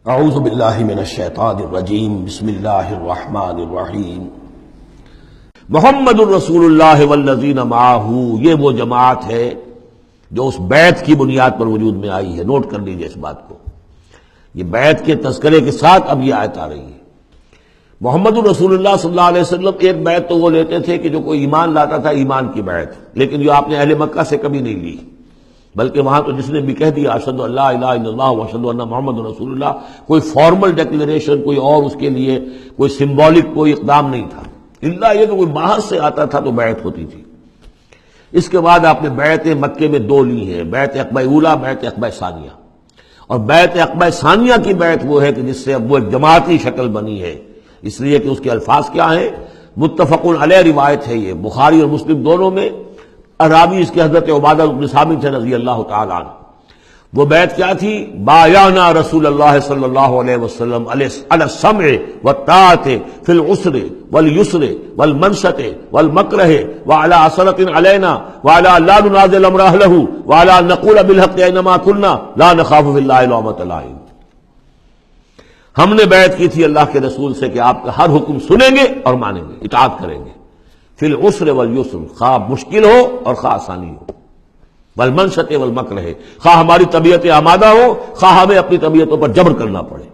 اعوذ باللہ من الشیطان الرجیم بسم اللہ الرحمن الرحیم محمد الرسول اللہ والذین معہ، یہ وہ جماعت ہے جو اس بیعت کی بنیاد پر وجود میں آئی ہے۔ نوٹ کر لیجیے اس بات کو، یہ بیعت کے تذکرے کے ساتھ اب یہ آیت آ رہی ہے۔ محمد الرسول اللہ صلی اللہ علیہ وسلم ایک بیعت تو وہ لیتے تھے کہ جو کوئی ایمان لاتا تھا ایمان کی بیعت، لیکن جو آپ نے اہل مکہ سے کبھی نہیں لی، بلکہ وہاں تو جس نے بھی کہہ دیا اشہد ان لا الہ الا اللہ واشہد ان محمد رسول اللہ، کوئی فارمل ڈیکلیریشن، کوئی اور اس کے لیے کوئی سمبولک کوئی اقدام نہیں تھا، الا یہ کہ کوئی باہر سے آتا تھا تو بیعت ہوتی تھی۔ اس کے بعد آپ نے بیعت مکے میں دو لی ہیں، بیعت عقبہ اولیٰ، بیعت عقبہ ثانیہ۔ اور بیعت عقبہ ثانیہ کی بیعت وہ ہے کہ جس سے اب وہ ایک جماعتی شکل بنی ہے، اس لیے کہ اس کے الفاظ کیا ہیں، متفق علیہ روایت ہے، یہ بخاری اور مسلم دونوں میں۔ راوی اس کے حضرت عبادہ بن ثابت رضی اللہ تعالی عنہ۔ وہ بیعت کیا تھی؟ بایعنا رسول اللہ صلی اللہ علیہ وسلم علی السمع والطاعۃ فی العسر والیسر والمنشط والمکرہ وعلی عثرۃ علینا وعلی لا ننازل امر اہلہ وعلی ان نقول بالحق اینما کنا لا نخاف فی اللہ لومۃ لائم۔ ہم نے بیعت کی تھی اللہ کے رسول سے کہ آپ کا ہر حکم سنیں گے اور مانیں گے، اطاعت کریں گے، فی العسر والیسر، خواہ مشکل ہو اور خواہ آسانی ہو، والمنشط والمکرہ، خواہ ہماری طبیعت آمادہ ہو، خواہ ہمیں اپنی طبیعتوں پر جبر کرنا پڑے،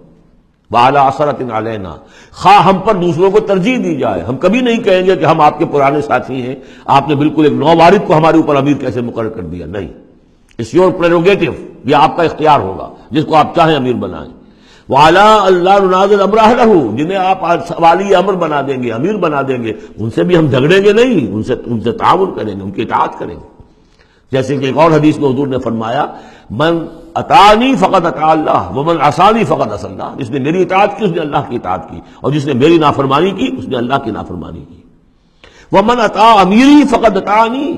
وعلی عثرۃ علینا، خواہ ہم پر دوسروں کو ترجیح دی جائے۔ ہم کبھی نہیں کہیں گے کہ ہم آپ کے پرانے ساتھی ہیں، آپ نے بالکل ایک نووارد کو ہمارے اوپر امیر کیسے مقرر کر دیا، نہیں، اٹس یور پریروگیٹو، یہ آپ کا اختیار ہوگا، جس کو آپ چاہیں امیر بنائیں۔ وعلی اللہ ننازل امر اہلہ، جنہیں آپ والی امر بنا دیں گے، امیر بنا دیں گے، ان سے بھی ہم جھگڑیں گے نہیں، ان سے تعاون کریں گے، ان کی اطاعت کریں گے۔ جیسے کہ ایک اور حدیث میں حضور نے فرمایا، من اطاعنی فقد اطاع اللہ ومن عصانی فقد عصی اللہ، جس نے میری اطاعت کی اس نے اللہ کی اطاعت کی، اور جس نے میری نافرمانی کی اس نے اللہ کی نافرمانی کی۔ ومن اطاع امیری فقد اطاعنی،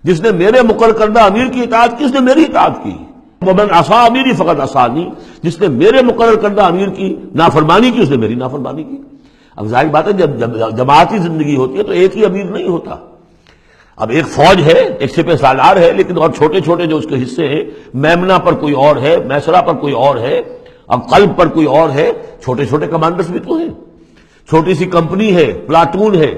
جس نے میرے مقرر کردہ امیر کی اطاعت کی اس نے میری اطاعت کی۔ ومن عصی امیری فقد عصانی، جس نے میرے مقرر کردہ امیر کی نافرمانی کی اس نے میری نافرمانی کی۔ اب ظاہر بات ہے جب جماعتی زندگی ہوتی ہے تو ایک ہی امیر نہیں ہوتا، اب ایک فوج ہے، ایک سپہ سالار ہے، لیکن اور چھوٹے چھوٹے جو اس کے حصے ہیں، میمنہ پر کوئی اور ہے، میسرہ پر کوئی اور ہے، اب قلب پر کوئی اور ہے، چھوٹے چھوٹے کمانڈرز بھی تو ہیں، چھوٹی سی کمپنی ہے، پلاٹون ہے،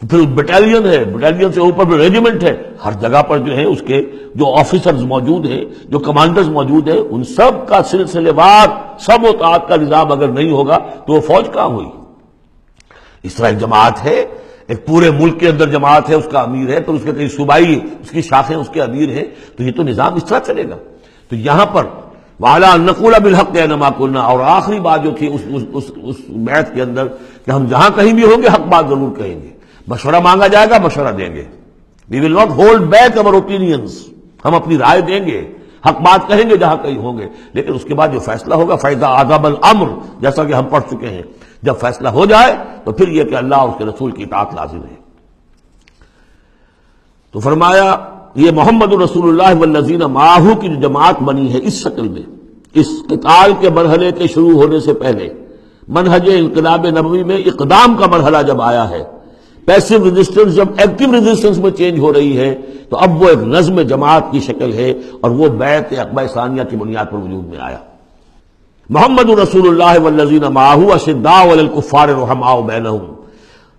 پھر بٹالین ہے، بٹالین سے اوپر پھر ریجیمنٹ ہے، ہر جگہ پر جو ہے اس کے جو آفیسرز موجود ہیں، جو کمانڈرز موجود ہیں، ان سب کا سلسلے وار سب اطاعت کا نظام اگر نہیں ہوگا تو وہ فوج کہاں ہوئی؟ اس طرح ایک جماعت ہے، ایک پورے ملک کے اندر جماعت ہے، اس کا امیر ہے، تو اس کے کئی صوبائی اس کی شاخیں اس کے امیر ہیں، تو یہ تو نظام اس طرح چلے گا۔ تو یہاں پر وعلی ان نقول بالحق اینما کنا، اور آخری بات جو تھی اس بیعت کے اندر کہ ہم جہاں کہیں بھی ہوں گے حق بات ضرور کہیں گے، مشورہ مانگا جائے گا مشورہ دیں گے، وی ول ناٹ ہولڈ بیک اور اوپینینز، ہم اپنی رائے دیں گے، حق بات کہیں گے جہاں کہیں ہوں گے، لیکن اس کے بعد جو فیصلہ ہوگا فَإِذَا عَزَمَ الْأَمْرُ، جیسا کہ ہم پڑھ چکے ہیں، جب فیصلہ ہو جائے تو پھر یہ کہ اللہ اور اس کے رسول کی اطاعت لازم ہے۔ تو فرمایا یہ محمد رسول اللہ والذین معہ کی جو جماعت بنی ہے اس شکل میں، اس قتال کے مرحلے کے شروع ہونے سے پہلے، منہج انقلاب نبوی میں اقدام کا مرحلہ جب آیا ہے، پیسو ریزسٹنس جب ایکٹیو ریزسٹنس میں چینج ہو رہی ہے، تو اب وہ ایک نظم جماعت کی شکل ہے، اور وہ بیعت عقبہ ثانیہ کی بنیاد پر وجود میں آیا۔ محمد رسول اللہ والذین معہ اشداء علی الکفار رحماء بینہم،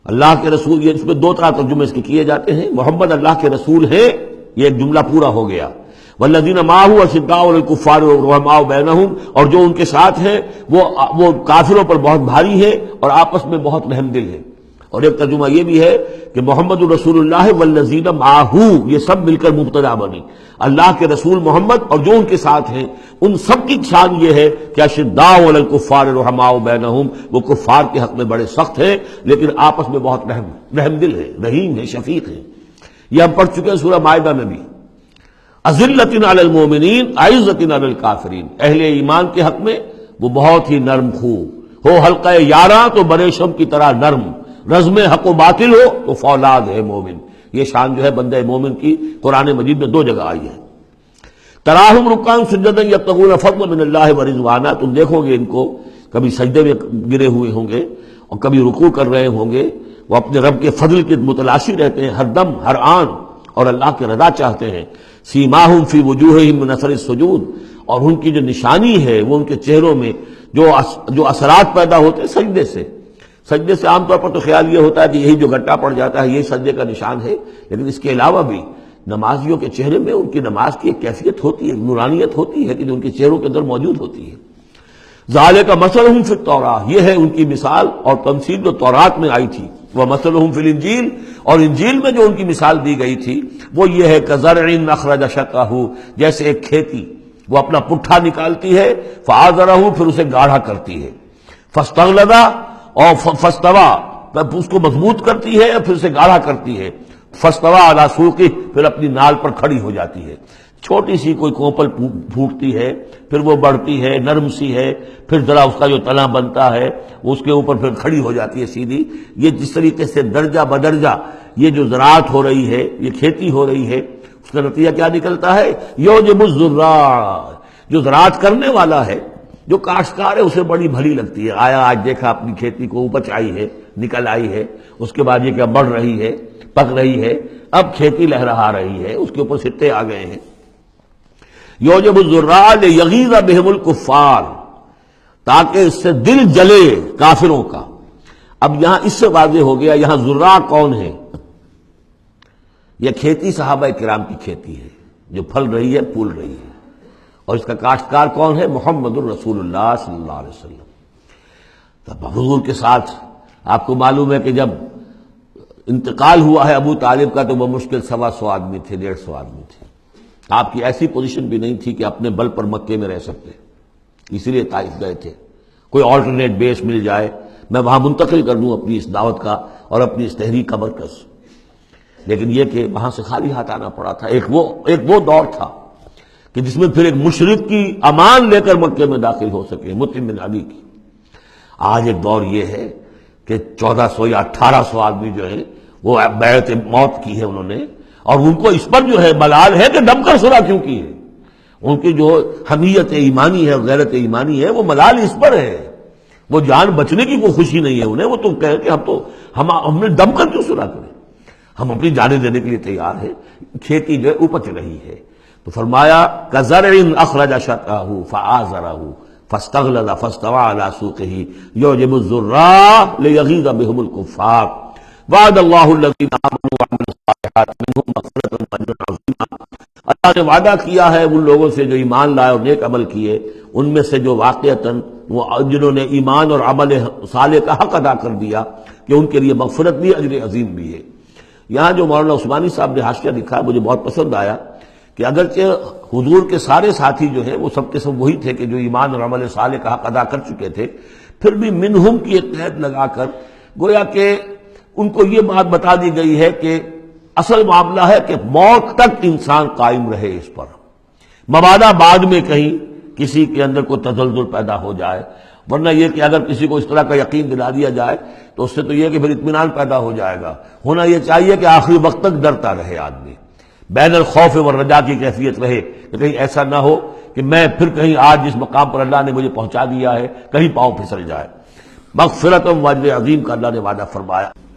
اللہ کے رسول، یہ اس میں دو طرح ترجمے اس کے کیے جاتے ہیں، محمد اللہ کے رسول ہیں، یہ ایک جملہ پورا ہو گیا، والذین معہ اشداء علی الکفار رحماء بینہم، اور جو ان کے ساتھ ہیں وہ کافروں پر بہت بھاری ہے اور آپس میں بہت رحم دل ہے۔ اور ایک ترجمہ یہ بھی ہے کہ محمد رسول اللہ والذین معہ، یہ سب مل کر مبتدا بنی، اللہ کے رسول محمد اور جو ان کے ساتھ ہیں ان سب کی شان یہ ہے کہ اشداء علی الکفار رحماء بینہم، وہ کفار کے حق میں بڑے سخت ہیں لیکن آپس میں بہت رحم دل ہے، رحیم ہے، شفیق ہے۔ یہ ہم پڑھ چکے ہیں سورہ مائدہ میں بھی، اذلۃ علی المؤمنین اعزۃ علی الکافرین، اہل ایمان کے حق میں وہ بہت ہی نرم خو ہو، حلقہ یاراں تو بریشم کی طرح نرم، رزم حق و باطل ہو تو فولاد ہے مومن۔ یہ شان جو ہے بندہ مومن کی قرآن مجید میں دو جگہ آئی ہے۔ تراہم رکعا سجدا یبتغون فضلا من اللہ ورضوانا، تم دیکھو گے ان کو کبھی سجدے میں گرے ہوئے ہوں گے اور کبھی رکوع کر رہے ہوں گے، وہ اپنے رب کے فضل کے متلاشی رہتے ہیں ہر دم ہر آن، اور اللہ کی رضا چاہتے ہیں. سیماہم فی وجوہہم من اثر السجود، اور ان کی جو نشانی ہے وہ ان کے چہروں میں جو اثرات پیدا ہوتے ہیں سجدے سے. سجدے سے عام طور پر تو خیال یہ ہوتا ہے کہ یہی جو گھٹا پڑ جاتا ہے یہی سجدے کا نشان ہے، لیکن اس کے علاوہ بھی نمازیوں کے چہرے میں ان کی نماز کی ایک کیفیت ہوتی ہے، نورانیت ہوتی ہے کہ جو ان کے چہروں کے اندر موجود ہوتی ہے. ذالک مثلہم فی التوراۃ، یہ ہے ان کی مثال اور تمثیل جو تورات میں آئی تھی. ومثلہم فی الانجیل، اور انجیل میں جو ان کی مثال دی گئی تھی وہ یہ ہے کزرع اخرج شطأہ، جیسے ایک کھیتی وہ اپنا پٹھا نکالتی ہے، فآزرہ، پھر اسے گاڑھا کرتی ہے، فاستغلظ، اور فاستوى، اس کو مضبوط کرتی ہے اور پھر اسے گاڑھا کرتی ہے، فاستوى علی سوقہ، پھر اپنی نال پر کھڑی ہو جاتی ہے. چھوٹی سی کوئی کوپل پھوٹتی ہے، پھر وہ بڑھتی ہے، نرم سی ہے، پھر ذرا اس کا جو تنا بنتا ہے اس کے اوپر پھر کھڑی ہو جاتی ہے سیدھی. یہ جس طریقے سے درجہ بدرجہ یہ جو زراعت ہو رہی ہے، یہ کھیتی ہو رہی ہے، اس کا نتیجہ کیا نکلتا ہے؟ یعجب الزراع، جو زراعت کرنے والا ہے، جو کاشتکار ہے، اسے بڑی بھلی لگتی ہے. آیا آج دیکھا اپنی کھیتی کو اپج آئی ہے، نکل آئی ہے، اس کے بعد یہ کیا بڑھ رہی ہے، پک رہی ہے، اب کھیتی لہرا رہی ہے، اس کے اوپر سٹے آ گئے ہیں. یعجب الزراع لیغیظ بہم الکفار، تاکہ اس سے دل جلے کافروں کا. اب یہاں اس سے واضح ہو گیا یہاں زراع کون ہے. یہ کھیتی صحابہ کرام کی کھیتی ہے جو پھل رہی ہے، پھول رہی ہے، اور اس کا کاشتکار کون ہے؟ محمد الرسول اللہ صلی اللہ علیہ وسلم. تب حضور کے ساتھ آپ کو معلوم ہے کہ جب انتقال ہوا ہے ابو طالب کا تو وہ مشکل 125 آدمی تھے، 150 آدمی تھے. آپ کی ایسی پوزیشن بھی نہیں تھی کہ اپنے بل پر مکے میں رہ سکتے، اسی لیے طائف گئے تھے. کوئی آلٹرنیٹ بیس مل جائے، میں وہاں منتقل کر دوں اپنی اس دعوت کا اور اپنی اس تحریک کا مرکز. لیکن یہ کہ وہاں سے خالی ہاتھ آنا پڑا تھا. ایک وہ دور تھا کہ جس میں پھر ایک مشرک کی امان لے کر مکے میں داخل ہو سکے، مطعم بن عدی کی. آج ایک دور یہ ہے کہ 1400 یا 1800 آدمی جو ہیں وہ بیعت موت کی ہے انہوں نے، اور ان کو اس پر جو ہے ملال ہے کہ دم کر صلح کیوں کی ہے. ان کی جو حمیت ایمانی ہے اور غیرت ایمانی ہے وہ ملال اس پر ہے. وہ جان بچنے کی کوئی خوشی نہیں ہے انہیں. وہ تو کہے کہ ہم نے دم کر کیوں صلح کریں، ہم اپنی جانیں دینے کے لیے تیار ہیں. کھیتی جو ہے اپج رہی ہے. تو فرمایا کزرع اخرج شطأہ فآزرہ فاستغلظ فاستوى علی سوقہ یعجب الزراع لیغیظ بہم الکفار. وعد اللہ الذین آمنوا وعملوا الصالحات منہم مغفرۃ واجر عظیما. اللہ نے وعدہ کیا ہے ان لوگوں سے جو ایمان لائے اور نیک عمل کیے، ان میں سے جو واقعتاً جنہوں نے ایمان اور عمل صالح کا حق ادا کر دیا، کہ ان کے لیے مغفرت بھی، اجر عظیم بھی ہے. یہاں جو مولانا عثمانی صاحب نے حاشیہ لکھا مجھے بہت پسند آیا کہ اگرچہ حضور کے سارے ساتھی جو ہیں وہ سب کے سب وہی تھے کہ جو ایمان اور عمل صالح کا حق ادا کر چکے تھے، پھر بھی منہم کی ایک قید لگا کر گویا کہ ان کو یہ بات بتا دی گئی ہے کہ اصل معاملہ ہے کہ موت تک انسان قائم رہے اس پر، مبادا بعد میں کہیں کسی کے اندر کوئی تزلزل پیدا ہو جائے. ورنہ یہ کہ اگر کسی کو اس طرح کا یقین دلا دیا جائے تو اس سے تو یہ کہ پھر اطمینان پیدا ہو جائے گا. ہونا یہ چاہیے کہ آخری وقت تک ڈرتا رہے آدمی، بین الخوف والرجا کی کیفیت رہے، کہ کہیں ایسا نہ ہو کہ میں پھر کہیں آج جس مقام پر اللہ نے مجھے پہنچا دیا ہے کہیں پاؤں پھسل جائے. مغفرت و اجر عظیم کا اللہ نے وعدہ فرمایا.